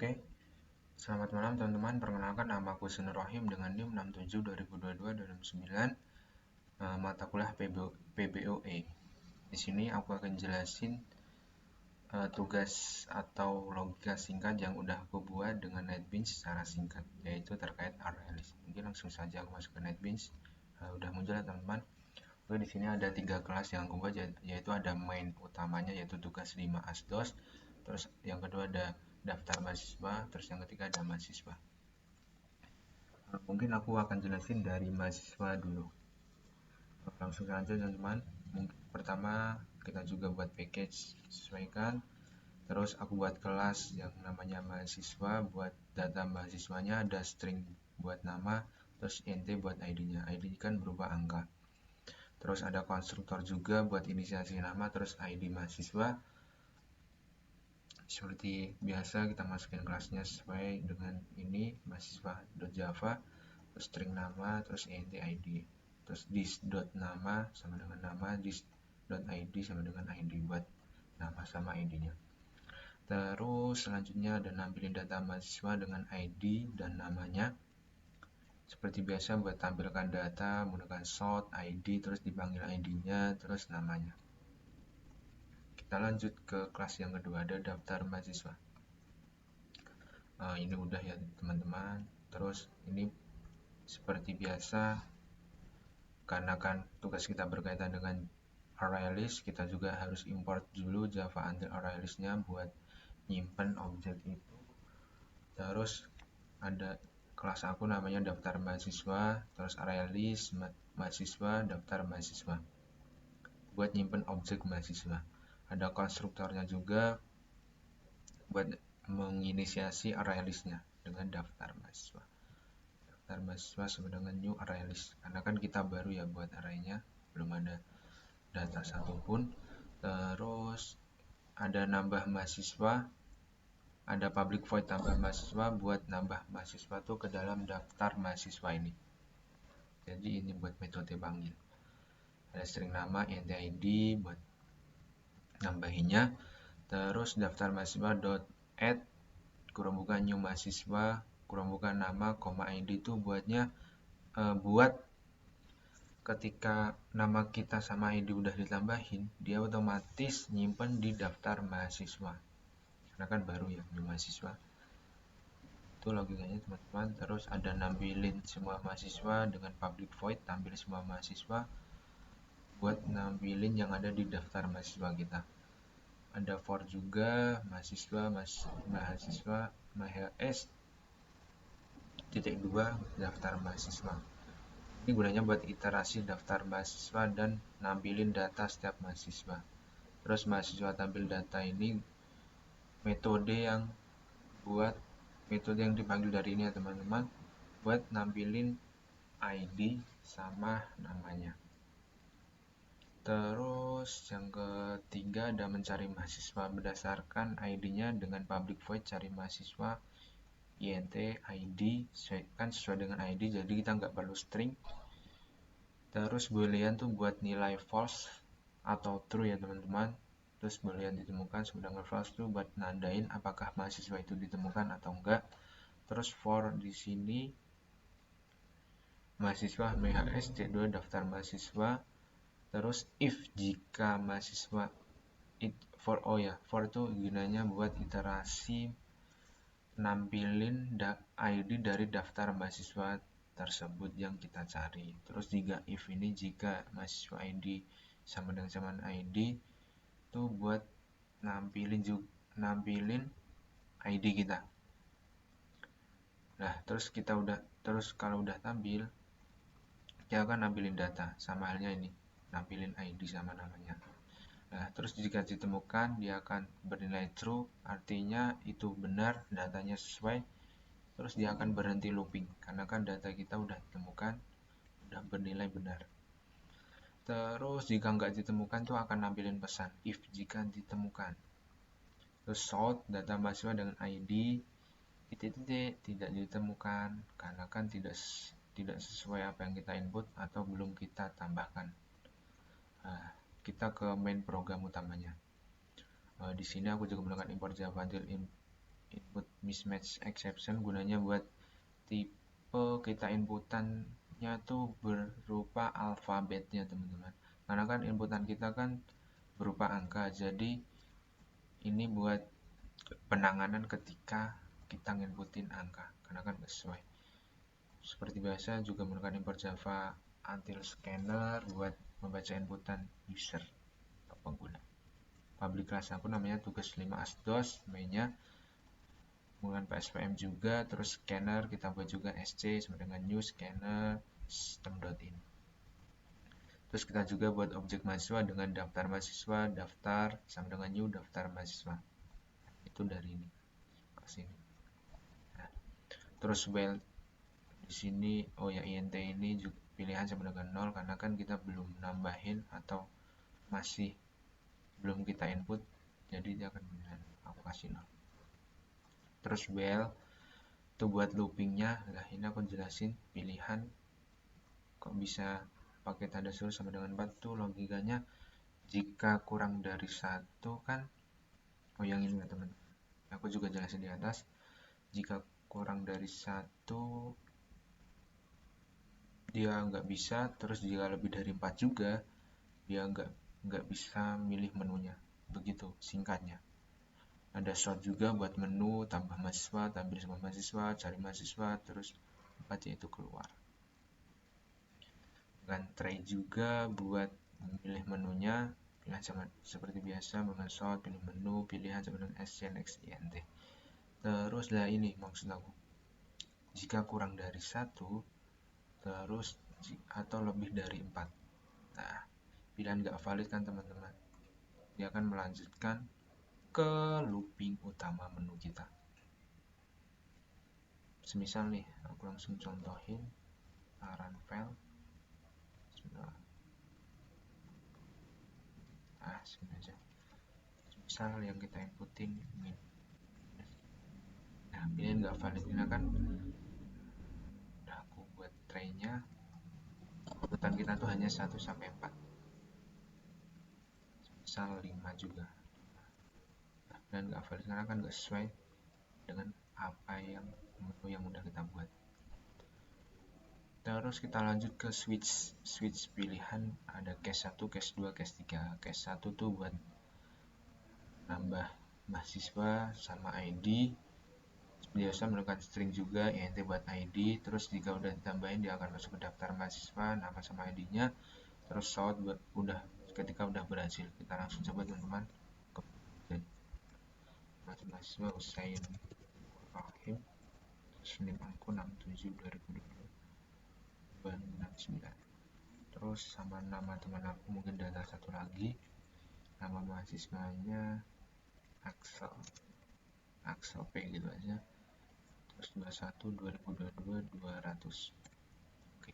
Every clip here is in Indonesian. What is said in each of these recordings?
Oke, selamat malam teman-teman. Perkenalkan nama aku Sunur Rohim dengan NIM 67-2022-2009, mata kuliah PBOE. Di sini aku akan jelasin tugas atau logika singkat yang udah aku buat dengan NetBeans secara singkat, yaitu terkait ArrayList. Mungkin langsung saja aku masuk ke NetBeans. Udah muncul ya teman-teman. Oke, di sini ada 3 kelas yang aku buat, yaitu ada main utamanya yaitu tugas 5 asdos, terus yang kedua ada daftar mahasiswa, terus yang ketiga ada mahasiswa. Mungkin aku akan jelasin dari mahasiswa dulu. Langsung saja teman-teman. Pertama kita juga buat package, sesuaikan. Terus aku buat kelas yang namanya mahasiswa, buat data mahasiswanya ada string buat nama, terus int buat id-nya. id kan berupa angka. Terus ada konstruktor juga buat inisiasi nama, terus id mahasiswa. Seperti biasa kita masukin kelasnya sesuai dengan ini, mahasiswa.java, terus string nama, terus int id, terus this.nama sama dengan nama, this.id sama dengan id buat nama sama id-nya. Terus selanjutnya ada nampilin data mahasiswa dengan id dan namanya. Seperti biasa buat tampilkan data menggunakan sort id, terus dipanggil id-nya, terus namanya. Kita lanjut ke kelas yang kedua, ada daftar mahasiswa. Ini udah ya teman-teman. Terus ini seperti biasa, karena kan tugas kita berkaitan dengan ArrayList, kita juga harus import dulu Java until ArrayList-nya buat nyimpen objek itu. Terus ada kelas aku namanya daftar mahasiswa, terus ArrayList mahasiswa, daftar mahasiswa buat nyimpen objek mahasiswa. Ada konstruktornya juga buat menginisiasi ArrayList-nya dengan daftar mahasiswa. Daftar mahasiswa sama dengan new ArrayList, karena kan kita baru ya buat array-nya, belum ada data satupun. Terus ada nambah mahasiswa, ada public void tambah mahasiswa buat nambah mahasiswa tuh ke dalam daftar mahasiswa ini. Jadi ini buat metode panggil. Ada string nama int id buat nambahinnya. Terus daftar mahasiswa .add kurang buka new mahasiswa kurang buka nama, id itu buatnya buat ketika nama kita sama id udah ditambahin, dia otomatis nyimpen di daftar mahasiswa. Karena kan baru ya new mahasiswa. Itu logikanya teman-teman. Terus ada nampilin semua mahasiswa dengan public void tampil semua mahasiswa buat nampilin yang ada di daftar mahasiswa kita. Ada for juga mahasiswa mahs .2 daftar mahasiswa. Ini gunanya buat iterasi daftar mahasiswa dan nampilin data setiap mahasiswa. Terus mahasiswa tampil data ini metode yang dipanggil dari ini ya teman-teman, buat nampilin id sama namanya. Terus yang ketiga ada mencari mahasiswa berdasarkan id-nya dengan public void cari mahasiswa int id kan sesuai dengan id, jadi kita nggak perlu string. Terus boolean tuh buat nilai false atau true ya teman-teman. Terus boolean ditemukan sedangkan false tuh buat nandain apakah mahasiswa itu ditemukan atau enggak. Terus for di sini mahasiswa mahs c2 daftar mahasiswa. Terus if jika mahasiswa for itu gunanya buat iterasi nampilin id dari daftar mahasiswa tersebut yang kita cari. Terus if ini jika mahasiswa id sama dengan id itu buat nampilin id kita. Nah, terus kalau udah tampil, dia akan nampilin data sama halnya ini, nampilin id sama namanya. Nah, terus jika ditemukan dia akan bernilai true, artinya itu benar, datanya sesuai. Terus dia akan berhenti looping karena kan data kita udah ditemukan, udah bernilai benar. Terus jika nggak ditemukan tuh akan nampilin pesan if jika ditemukan. Terus sort data mahasiswa dengan id tidak ditemukan karena kan tidak sesuai apa yang kita input atau belum kita tambahkan. Nah, kita ke main program utamanya. Di sini aku juga menggunakan import Java until input mismatch exception gunanya buat tipe kita inputannya tuh berupa alfabetnya teman-teman, karena kan inputan kita kan berupa angka, jadi ini buat penanganan ketika kita nginputin angka karena kan sesuai. Seperti biasa juga menggunakan import Java until scanner buat membaca inputan user atau pengguna. Public class aku namanya tugas 5 asdos, mainnya menggunakan PSVM juga. Terus scanner kita buat juga sc sama dengan new scanner system.in. Terus kita juga buat objek mahasiswa dengan daftar mahasiswa, daftar sama dengan new daftar mahasiswa. Itu dari ini ke sini. Nah, terus while di sini int ini juga pilihan sama dengan 0 karena kan kita belum nambahin atau masih belum kita input, jadi dia akan pilihan aku kasih 0. Terus while itu buat loopingnya. Nah ini aku jelasin pilihan kok bisa pakai tanda seru sama dengan 4 tuh logikanya. Jika kurang dari 1 kan, yang ini ya teman, aku juga jelasin di atas. Jika kurang dari 1 dia nggak bisa, terus jika lebih dari 4 juga dia nggak bisa milih menunya, begitu singkatnya. Ada short juga buat menu, tambah mahasiswa, tampil semua mahasiswa, cari mahasiswa, terus 4 yaitu keluar. Dan try juga buat memilih menunya, pilihan sama seperti biasa, dengan short, pilih menu, pilihan sama dengan SCNX INT. Terus lah ini maksud aku, jika kurang dari 1 terus atau lebih dari 4. Nah, pilihan nggak valid kan teman-teman, dia akan melanjutkan ke looping utama menu kita. Semisal nih, aku langsung contohin run file. Sini aja. Misal yang kita inputin ini. Nah, pilihan nggak valid ini kan udah aku buat try-nya. Urutan kita tuh hanya 1 sampai 4. Misal 5 juga. Nah, dan nggak valid karena kan nggak sesuai dengan apa yang menu yang udah kita buat. Terus kita lanjut ke switch pilihan, ada case 1, case 2, case 3. Case 1 tuh buat nambah mahasiswa sama ID. Biasa menggunakan string juga, int buat ID. Terus jika udah ditambahin dia akan masuk ke daftar mahasiswa, nama sama ID-nya. Terus sort ketika udah berhasil. Kita langsung coba teman-teman. Mahasiswa Usain Rahim, Senin aku 67 2022 69. Terus sama nama teman aku, mungkin data satu lagi, nama mahasiswanya Axel P gitu aja. Terus 21 2022 200. Oke.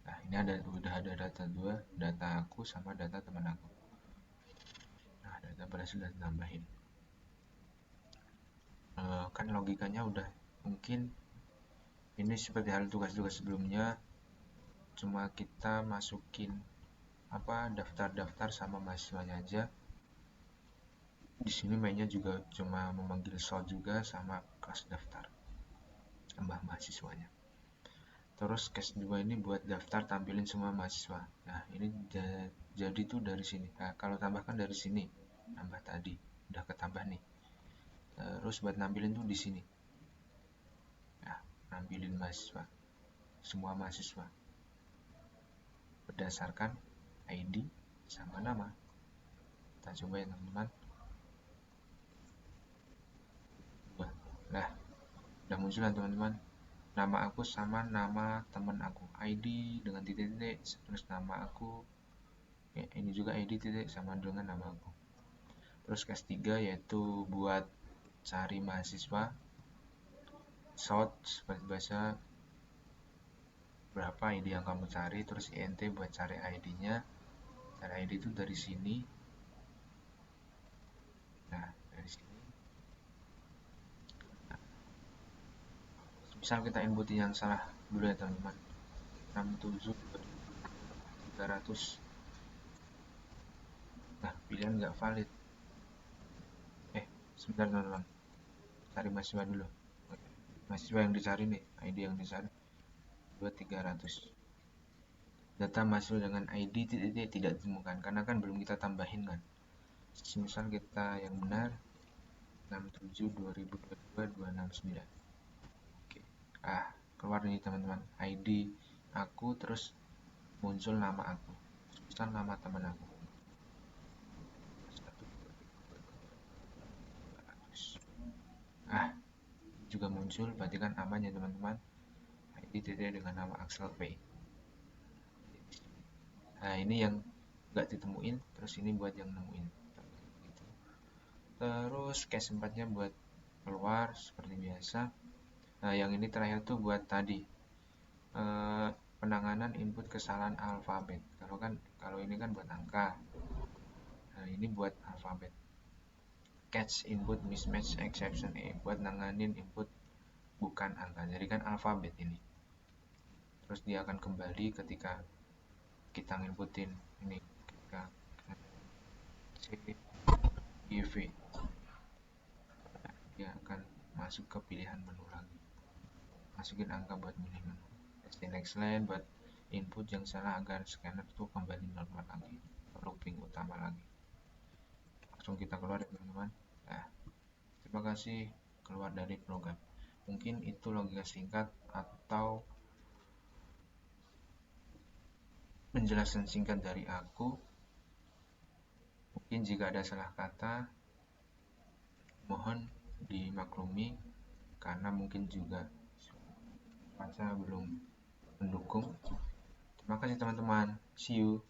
Nah, ini udah ada data data aku sama data teman aku. Nah, data berhasil sudah ditambahin. Kan logikanya udah, mungkin ini seperti hal tugas-tugas sebelumnya, cuma kita masukin daftar-daftar sama mahasiswanya aja. Di sini mainnya juga cuma memanggil sort juga sama kelas daftar tambah mahasiswanya. Terus case 2 ini buat daftar tampilin semua mahasiswa. Nah ini jadi tuh dari sini. Nah kalau tambahkan dari sini, nambah tadi udah ketambah nih. Terus buat nampilin tuh di sini. Nah, nampilin mahasiswa, semua mahasiswa berdasarkan ID sama nama. Kita coba ya teman-teman. Nah, udah muncul kan teman-teman, nama aku sama nama teman aku, ID dengan titik-titik, terus nama aku ya, ini juga ID titik sama dengan nama aku. Terus case 3 yaitu buat cari mahasiswa, sort seperti biasa berapa ID yang kamu cari, terus int buat cari ID-nya. Cari ID itu dari sini. Nah, dari sini. Nah, misal kita inputin yang salah dulu ya teman-teman. 67 300. Nah, pilihan nggak valid. Sebentar teman-teman, cari mahasiswa dulu. mahasiswa yang dicari nih, ID yang dicari 2300. Data mahasiswa dengan ID titik tidak ditemukan karena kan belum kita tambahin kan. Misal kita yang benar 67/2022-269. Oke. Keluar nih teman-teman ID aku, terus muncul nama aku, misal nama teman aku. Juga muncul, berarti kan aman ya teman-teman. ID titik dengan nama Axel P. Nah ini yang nggak ditemuin, terus ini buat yang nemuin gitu. Terus case 4 nya buat keluar seperti biasa. Nah yang ini terakhir tuh buat tadi penanganan input kesalahan alfabet. Kalau ini kan buat angka, nah ini buat alfabet. Catch input mismatch exception buat nanganin input bukan angka, jadi kan alfabet ini. Terus dia akan kembali ketika kita nginputin ini, ketika C, I, V, dia akan masuk ke pilihan menu lagi, masukin angka buat milih menu. The next line buat input yang salah agar scanner itu kembali normal lagi, looping utama lagi. Langsung kita keluar ya teman-teman. Nah, terima kasih keluar dari program. Mungkin itu logika singkat atau penjelasan singkat dari aku. Mungkin jika ada salah kata, mohon dimaklumi karena mungkin juga cuaca belum mendukung. Terima kasih teman-teman. See you.